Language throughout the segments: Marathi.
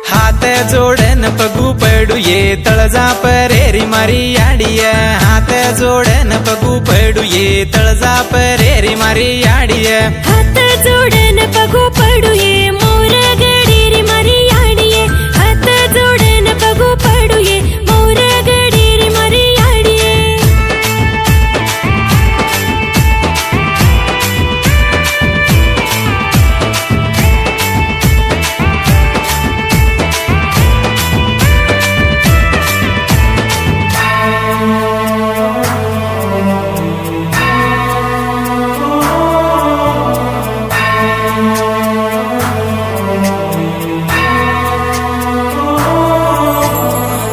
हाथ जोड़न पगू पड़ू ये तळजा परेरी मारी आडिया। हाथ जोड़न पगू पड़ू ये तळजा परेरी मारी आडिया। हाथ जोड़न पगू पड़ू ये मोर गडीरी मारी आडिये। हाथ जोड़न पगू पड़ू ये मोर गडीरी मारी आडिये।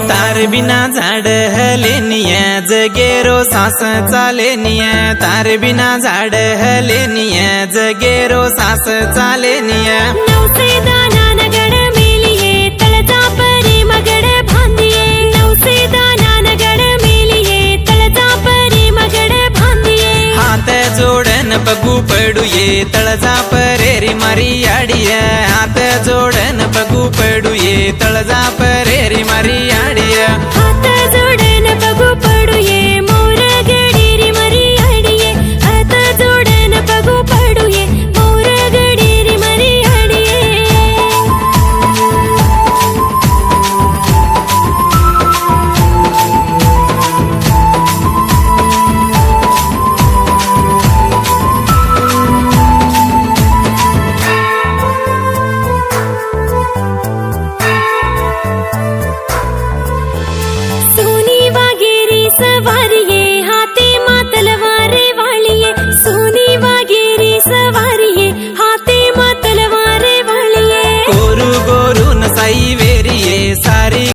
तार बिना झाड हलेनिया जगेरो सास चालेनिया। तार बिना झाड हलेनिया जगेरो सास चालेनिया। नवसे दाना नगड मेलिये तळजा परी मगड भांदिये। नवसे दाना नगड मेलिये तळजा परी मगड भांदिये। हाथ जोड़न पगू पड़ू ये तळजा परेरी मारी आडिया। हाथ जोड़न पगू पड़ू ये तळजा परेरी मारी आडिया। हाथ जोड़न पगू पड़ू ये मोर गडीरी मारी आडिये। हाथ जोड़न पगू पड़ू ये मोर गडीरी मारी आडिये। सोनी वागेरी सवारिये हाथे मा तलवार वाळिये। सोनी वागेरी सवारिये हाथे मा तलवार वाळिये। गोरू गोरू न साई वेरिये सारी